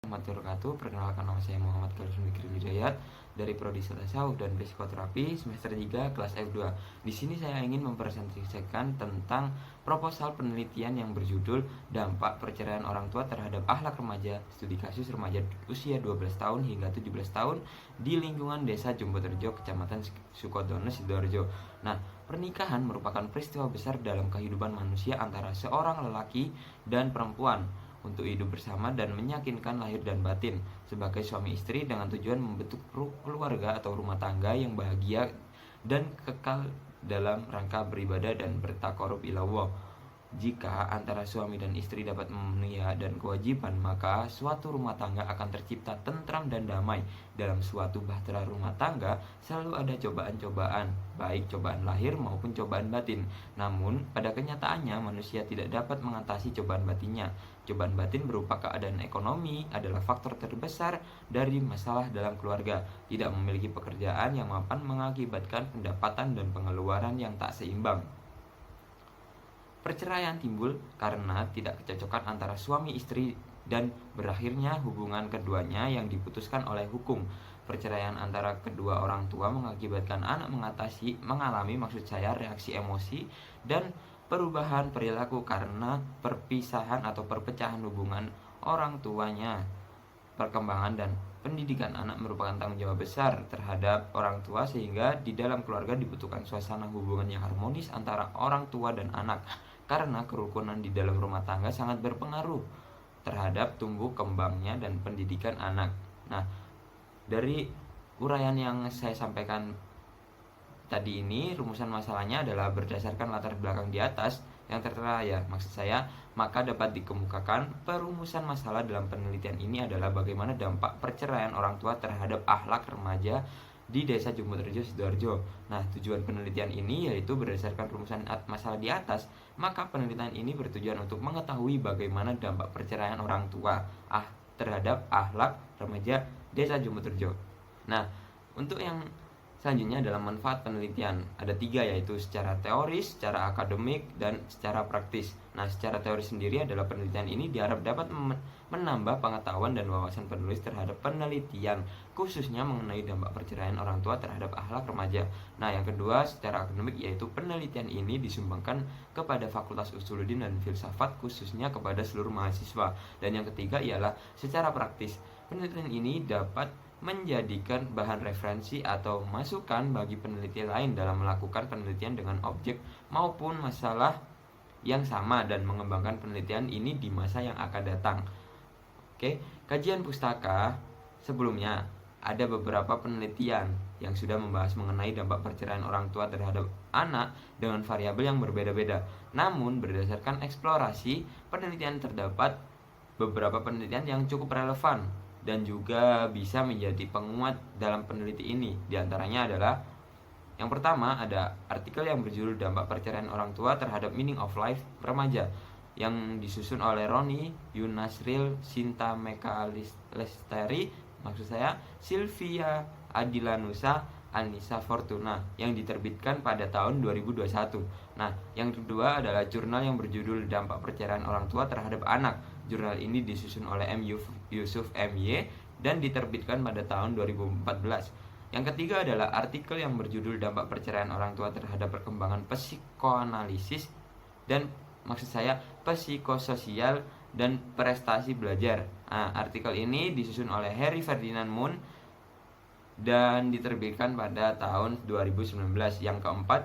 warahmatullahi wabarakatuh. Perkenalkan, nama saya Muhammad Khaliful Fikri Hidayat dari Prodi Tasawuf dan Psikoterapi semester 3 kelas F2. Di sini saya ingin mempresentasikan tentang proposal penelitian yang berjudul Dampak Perceraian Orang Tua Terhadap Akhlak Remaja, studi kasus remaja usia 12 tahun hingga 17 tahun di lingkungan Desa Jomboterjo, Kecamatan Sukodono, Sidoarjo. Nah, pernikahan merupakan peristiwa besar dalam kehidupan manusia antara seorang lelaki dan perempuan untuk hidup bersama dan meyakinkan lahir dan batin sebagai suami istri dengan tujuan membentuk keluarga atau rumah tangga yang bahagia dan kekal dalam rangka beribadah dan bertakarub ila Allah. Jika antara suami dan istri dapat memenuhi hak dan kewajiban, maka suatu rumah tangga akan tercipta tentram dan damai. Dalam suatu bahtera rumah tangga selalu ada cobaan-cobaan, baik cobaan lahir maupun cobaan batin. Namun, pada kenyataannya manusia tidak dapat mengatasi cobaan batinnya. Cobaan batin berupa keadaan ekonomi adalah faktor terbesar dari masalah dalam keluarga. Tidak memiliki pekerjaan yang mapan mengakibatkan pendapatan dan pengeluaran yang tak seimbang. Perceraian timbul karena tidak kecocokan antara suami istri dan berakhirnya hubungan keduanya yang diputuskan oleh hukum. Perceraian antara kedua orang tua mengakibatkan anak mengalami reaksi emosi dan perubahan perilaku karena perpisahan atau perpecahan hubungan orang tuanya. Perkembangan dan pendidikan anak merupakan tanggung jawab besar terhadap orang tua, sehingga di dalam keluarga dibutuhkan suasana hubungan yang harmonis antara orang tua dan anak, karena kerukunan di dalam rumah tangga sangat berpengaruh terhadap tumbuh kembangnya dan pendidikan anak. Nah, dari uraian yang saya sampaikan tadi ini, rumusan masalahnya adalah berdasarkan latar belakang di atas yang tertera ya, maksud saya, maka dapat dikemukakan perumusan masalah dalam penelitian ini adalah bagaimana dampak perceraian orang tua terhadap akhlak remaja di Desa Jomboterjo, Sidoarjo. Nah, tujuan penelitian ini yaitu berdasarkan rumusan masalah di atas, maka penelitian ini bertujuan untuk mengetahui bagaimana dampak perceraian orang tua terhadap akhlak remaja Desa Jomboterjo. Nah, untuk yang selanjutnya adalah manfaat penelitian. Ada 3, yaitu secara teoris, secara akademik, dan secara praktis. Nah, secara teoris sendiri adalah penelitian ini diharap dapat menambah pengetahuan dan wawasan penulis terhadap penelitian, khususnya mengenai dampak perceraian orang tua terhadap akhlak remaja. Nah, yang kedua secara akademik, yaitu penelitian ini disumbangkan kepada Fakultas Usuluddin dan Filsafat, khususnya kepada seluruh mahasiswa. Dan yang ketiga ialah secara praktis. Penelitian ini dapat menjadikan bahan referensi atau masukan bagi peneliti lain dalam melakukan penelitian dengan objek maupun masalah yang sama dan mengembangkan penelitian ini di masa yang akan datang. Oke, kajian pustaka sebelumnya ada beberapa penelitian yang sudah membahas mengenai dampak perceraian orang tua terhadap anak dengan variabel yang berbeda-beda. Namun berdasarkan eksplorasi penelitian terdapat beberapa penelitian yang cukup relevan dan juga bisa menjadi penguat dalam peneliti ini. Di antaranya adalah yang pertama, ada artikel yang berjudul Dampak Perceraian Orang Tua Terhadap Meaning of Life Remaja yang disusun oleh Roni Yunasril, Sinta Lestari, maksud saya Sylvia Adilanusa, Anissa Fortuna, yang diterbitkan pada tahun 2021. Nah, yang kedua adalah jurnal yang berjudul Dampak Perceraian Orang Tua Terhadap Anak. Jurnal ini disusun oleh M. Yusuf M.Y. dan diterbitkan pada tahun 2014. Yang ketiga adalah artikel yang berjudul Dampak Perceraian Orang Tua Terhadap Perkembangan Psikoanalisis dan maksud saya psikososial dan prestasi belajar. Nah, artikel ini disusun oleh Harry Ferdinand Moon dan diterbitkan pada tahun 2019. Yang keempat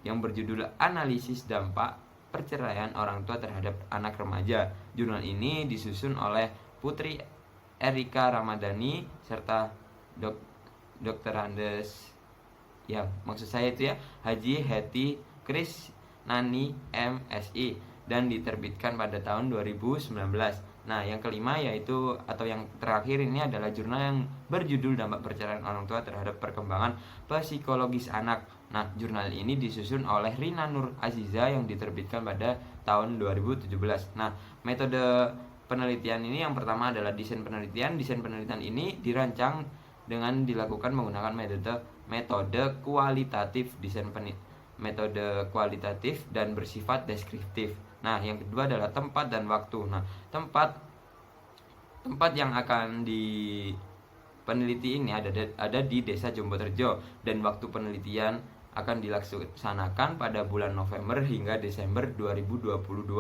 yang berjudul Analisis Dampak Perceraian Orang Tua Terhadap Anak Remaja. Jurnal ini disusun oleh Putri Erika Ramadhani serta Dr. Andes, ya maksud saya itu ya, Haji Heti Krisnani MSI, dan diterbitkan pada tahun 2019. Nah, yang kelima yaitu atau yang terakhir ini adalah jurnal yang berjudul Dampak Perceraian Orang Tua Terhadap Perkembangan Psikologis Anak. Nah, jurnal ini disusun oleh Rina Nur Aziza yang diterbitkan pada tahun 2017. Nah, metode penelitian ini yang pertama adalah desain penelitian. Desain penelitian ini dirancang dengan dilakukan menggunakan metode kualitatif, metode kualitatif dan bersifat deskriptif. Nah, yang kedua adalah tempat dan waktu. Nah, tempat Tempat yang akan peneliti ini ada di Desa Jomboterjo, dan waktu penelitian akan dilaksanakan pada bulan November hingga Desember 2022.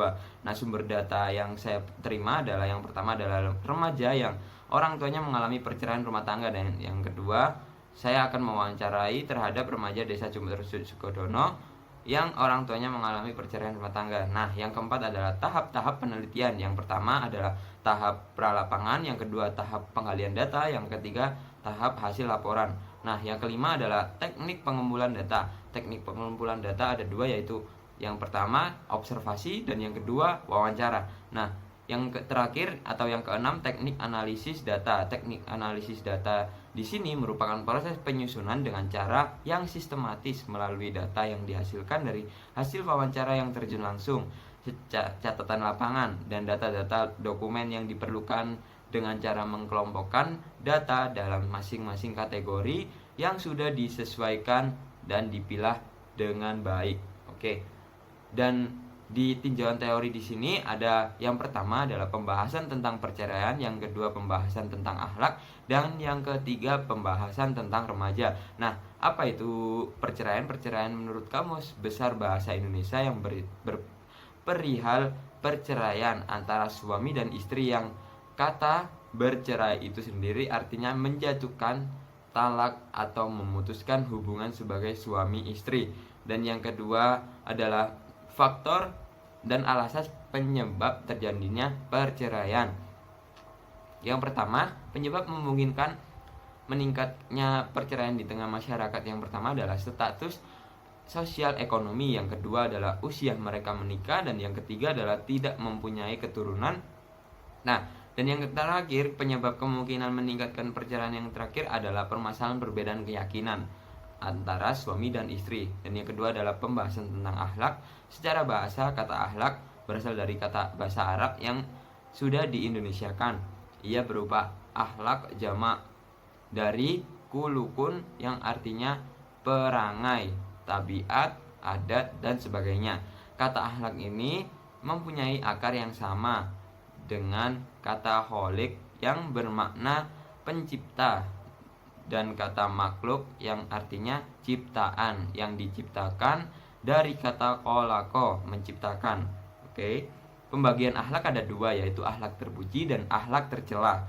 Nah, sumber data yang saya terima adalah yang pertama adalah remaja yang orang tuanya mengalami perceraian rumah tangga, dan yang kedua saya akan mewawancarai terhadap remaja Desa Jomboterjo Sukodono yang orang tuanya mengalami perceraian rumah tangga. Nah, yang keempat adalah tahap-tahap penelitian. Yang pertama adalah tahap pralapangan, yang kedua tahap penggalian data, yang ketiga tahap hasil laporan. Nah, yang kelima adalah teknik pengumpulan data. Teknik pengumpulan data ada dua, yaitu yang pertama observasi dan yang kedua wawancara. Nah, yang terakhir atau yang keenam teknik analisis data. Teknik analisis data di sini merupakan proses penyusunan dengan cara yang sistematis melalui data yang dihasilkan dari hasil wawancara yang terjun langsung, catatan lapangan, dan data-data dokumen yang diperlukan dengan cara mengkelompokkan data dalam masing-masing kategori yang sudah disesuaikan dan dipilah dengan baik. Oke. Dan di tinjauan teori di sini ada yang pertama adalah pembahasan tentang perceraian, yang kedua pembahasan tentang akhlak, dan yang ketiga pembahasan tentang remaja. Nah, apa itu perceraian? Perceraian menurut Kamus Besar Bahasa Indonesia yang perihal perceraian antara suami dan istri, yang kata bercerai itu sendiri artinya menjatuhkan talak atau memutuskan hubungan sebagai suami istri. Dan yang kedua adalah faktor dan alasan penyebab terjadinya perceraian. Yang pertama, penyebab memungkinkan meningkatnya perceraian di tengah masyarakat. Yang pertama adalah status sosial ekonomi, yang kedua adalah usia mereka menikah, dan yang ketiga adalah tidak mempunyai keturunan. Nah, dan yang terakhir, penyebab kemungkinan meningkatkan perceraian yang terakhir adalah permasalahan perbedaan keyakinan antara suami dan istri. Dan yang kedua adalah pembahasan tentang akhlak. Secara bahasa, kata akhlak berasal dari kata bahasa Arab yang sudah diindonesiakan. Ia berupa akhlak jamak dari kulukun yang artinya perangai, tabiat, adat, dan sebagainya. Kata akhlak ini mempunyai akar yang sama dengan kata kholik yang bermakna pencipta, dan kata makhluk yang artinya ciptaan, yang diciptakan dari kata kolako, menciptakan. Oke. Pembagian akhlak ada dua, yaitu akhlak terpuji dan akhlak tercela.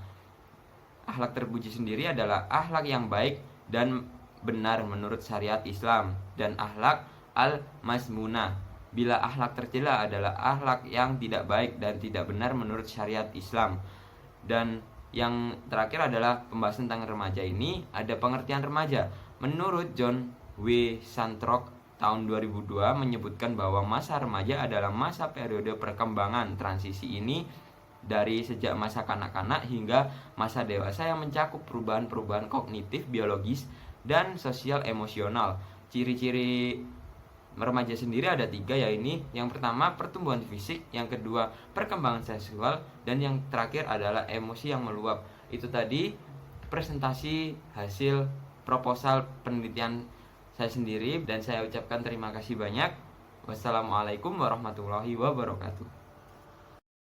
Akhlak terpuji sendiri adalah akhlak yang baik dan benar menurut syariat Islam, dan akhlak al-masmunah. Bila akhlak tercela adalah akhlak yang tidak baik dan tidak benar menurut syariat Islam. Dan yang terakhir adalah pembahasan tentang remaja. Ini ada pengertian remaja. Menurut John W. Santrok tahun 2002 menyebutkan bahwa masa remaja adalah masa periode perkembangan transisi ini dari sejak masa kanak-kanak hingga masa dewasa yang mencakup perubahan-perubahan kognitif, biologis, dan sosial emosional. Ciri-ciri remaja sendiri ada tiga, yaitu yang pertama pertumbuhan fisik, yang kedua perkembangan seksual, dan yang terakhir adalah emosi yang meluap. Itu tadi presentasi hasil proposal penelitian saya sendiri, dan saya ucapkan terima kasih banyak. Wassalamualaikum warahmatullahi wabarakatuh.